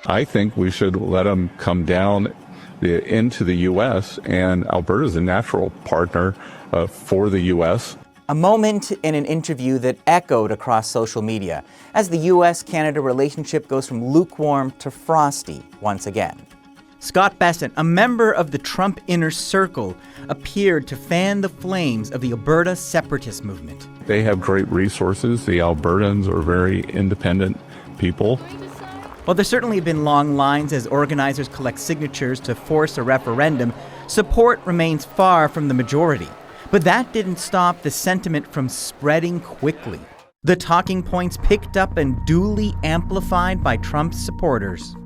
I think we should let them come down into the U.S., and Alberta is a natural partner for the U.S. A moment in an interview that echoed across social media as the U.S.-Canada relationship goes from lukewarm to frosty once again. Scott Bessent, a member of the Trump inner circle, appeared to fan the flames of the Alberta separatist movement. They have great resources. The Albertans are very independent people. While there certainly have been long lines as organizers collect signatures to force a referendum, support remains far from the majority. But that didn't stop the sentiment from spreading quickly. The talking points picked up and duly amplified by Trump's supporters.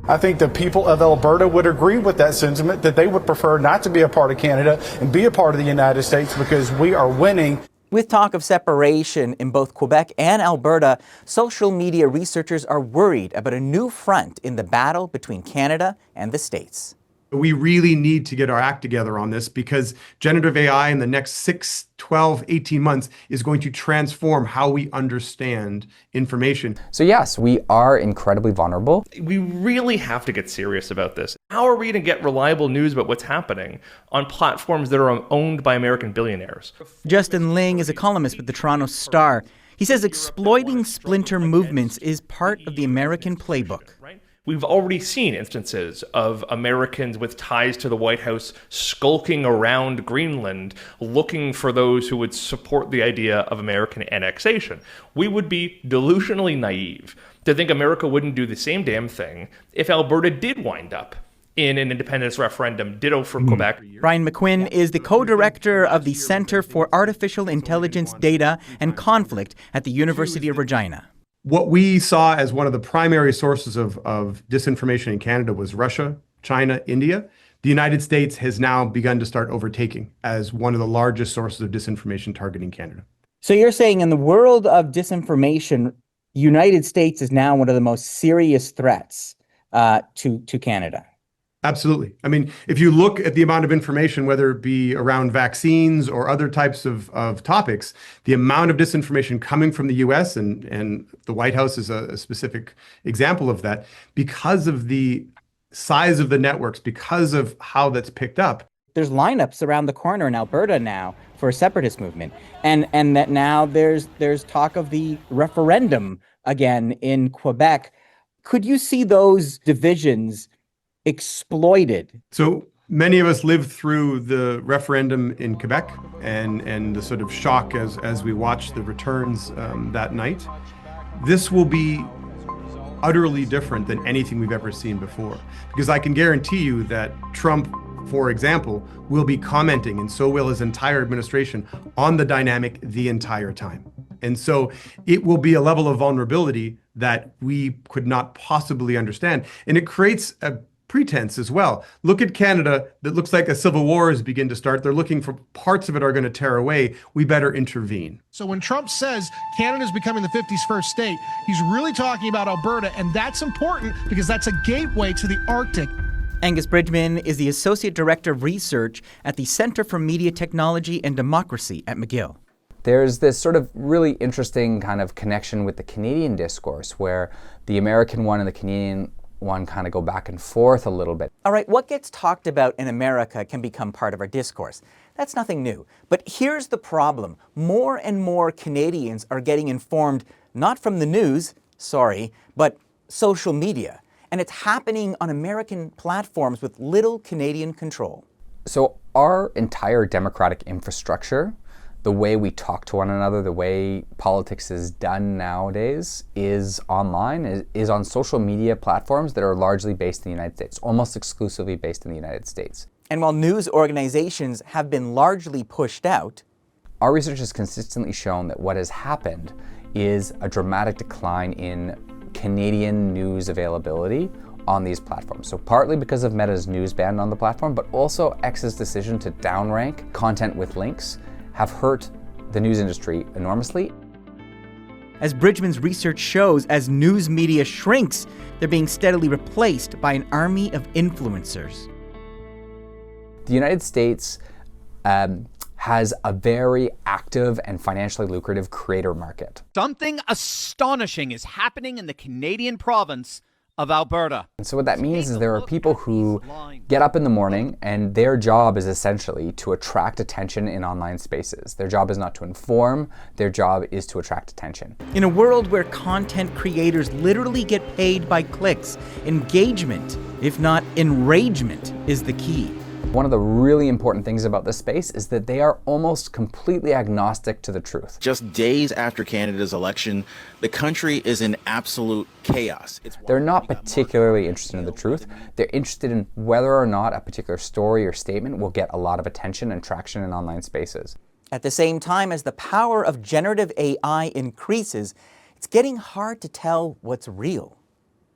I think the people of Alberta would agree with that sentiment, that they would prefer not to be a part of Canada and be a part of the United States because we are winning. With talk of separation in both Quebec and Alberta, social media researchers are worried about a new front in the battle between Canada and the States. We really need to get our act together on this because generative AI in the next 6, 12, 18 months is going to transform how we understand information. So yes, we are incredibly vulnerable. We really have to get serious about this. How are we going to get reliable news about what's happening on platforms that are owned by American billionaires? Justin Ling is a columnist with the Toronto Star. He says exploiting splinter movements is part of the American playbook. We've already seen instances of Americans with ties to the White House skulking around Greenland, looking for those who would support the idea of American annexation. We would be delusionally naive to think America wouldn't do the same damn thing if Alberta did wind up in an independence referendum, ditto for Quebec. Brian McQuinn is the co-director of the Center for Artificial Intelligence Data and Conflict at the University of Regina. What we saw as one of the primary sources of disinformation in Canada was Russia, China, India. The United States has now begun to start overtaking as one of the largest sources of disinformation targeting Canada. So you're saying in the world of disinformation, United States is now one of the most serious threats to Canada? Absolutely. I mean, if you look at the amount of information, whether it be around vaccines or other types of topics, the amount of disinformation coming from the US and the White House is a specific example of that, because of the size of the networks, because of how that's picked up. There's lineups around the corner in Alberta now for a separatist movement, and that now there's talk of the referendum again in Quebec. Could you see those divisions exploited? So many of us lived through the referendum in Quebec and the sort of shock as we watched the returns that night. This will be utterly different than anything we've ever seen before, because I can guarantee you that Trump, for example, will be commenting, and so will his entire administration, on the dynamic the entire time. And so it will be a level of vulnerability that we could not possibly understand. And it creates a pretense as well. Look at Canada, that looks like a civil war is beginning to start. They're looking for parts of it are going to tear away. We better intervene. So when Trump says Canada is becoming the 51st state, he's really talking about Alberta, and that's important because that's a gateway to the Arctic. Angus Bridgman is the Associate Director of Research at the Center for Media Technology and Democracy at McGill. There's this sort of really interesting kind of connection with the Canadian discourse where the American one and the Canadian one kind of go back and forth a little bit. All right, what gets talked about in America can become part of our discourse. That's nothing new. But here's the problem. More and more Canadians are getting informed not from the news, but social media. And it's happening on American platforms with little Canadian control. So our entire democratic infrastructure, the way we talk to one another, the way politics is done nowadays is online, is on social media platforms that are largely based in the United States, almost exclusively based in the United States. And while news organizations have been largely pushed out, our research has consistently shown that what has happened is a dramatic decline in Canadian news availability on these platforms. So partly because of Meta's news ban on the platform, but also X's decision to downrank content with links have hurt the news industry enormously. As Bridgman's research shows, as news media shrinks, they're being steadily replaced by an army of influencers. The United States has a very active and financially lucrative creator market. Something astonishing is happening in the Canadian province of Alberta. And so what that means is there are people who get up in the morning and their job is essentially to attract attention in online spaces. Their job is not to inform, their job is to attract attention. In a world where content creators literally get paid by clicks, engagement, if not enragement, is the key. One of the really important things about this space is that they are almost completely agnostic to the truth. Just days after Canada's election, the country is in absolute chaos. They're not particularly interested in the truth. They're interested in whether or not a particular story or statement will get a lot of attention and traction in online spaces. At the same time as the power of generative AI increases, it's getting hard to tell what's real.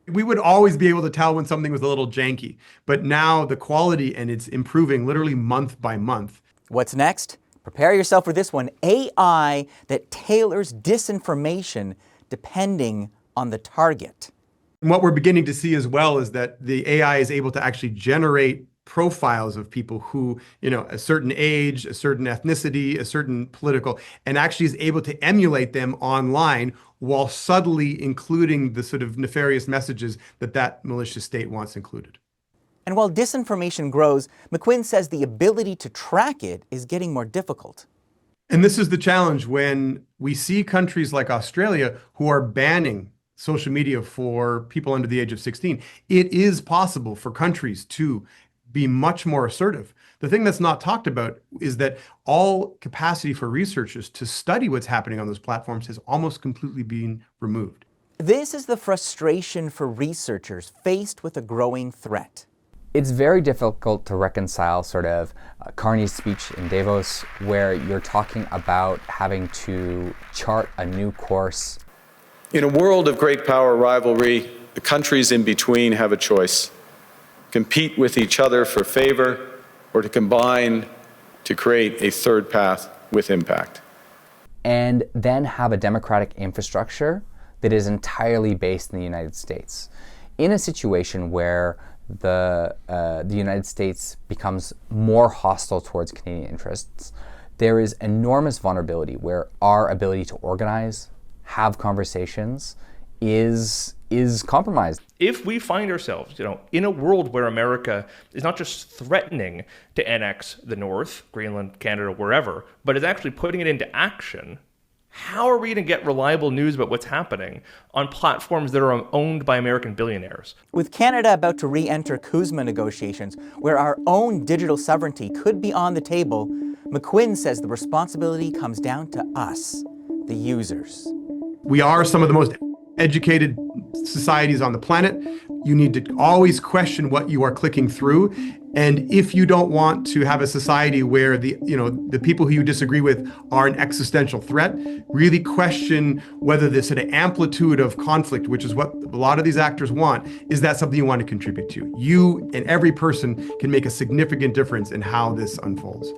We would always be able to tell when something was a little janky, but now the quality, and it's improving literally month by month. What's next? Prepare yourself for this one. AI that tailors disinformation depending on the target. And what we're beginning to see as well is that the AI is able to actually generate profiles of people who, a certain age, a certain ethnicity, a certain political, and actually is able to emulate them online while subtly including the sort of nefarious messages that malicious state wants included. And while disinformation grows, McQuinn says the ability to track it is getting more difficult. And this is the challenge when we see countries like Australia who are banning social media for people under the age of 16. It is possible for countries to be much more assertive. The thing that's not talked about is that all capacity for researchers to study what's happening on those platforms has almost completely been removed. This is the frustration for researchers faced with a growing threat. It's very difficult to reconcile sort of Carney's speech in Davos, where you're talking about having to chart a new course. In a world of great power rivalry, the countries in between have a choice: compete with each other for favor, or to combine to create a third path with impact. And then have a democratic infrastructure that is entirely based in the United States. In a situation where the United States becomes more hostile towards Canadian interests, there is enormous vulnerability where our ability to organize, have conversations, is compromised. If we find ourselves, in a world where America is not just threatening to annex the North, Greenland, Canada, wherever, but is actually putting it into action, how are we going to get reliable news about what's happening on platforms that are owned by American billionaires? With Canada about to re-enter CUSMA negotiations, where our own digital sovereignty could be on the table, McQuinn says the responsibility comes down to us, the users. We are some of the most educated societies on the planet. You need to always question what you are clicking through. And if you don't want to have a society where the people who you disagree with are an existential threat, really question whether the sort of amplitude of conflict, which is what a lot of these actors want, is that something you want to contribute to? You and every person can make a significant difference in how this unfolds.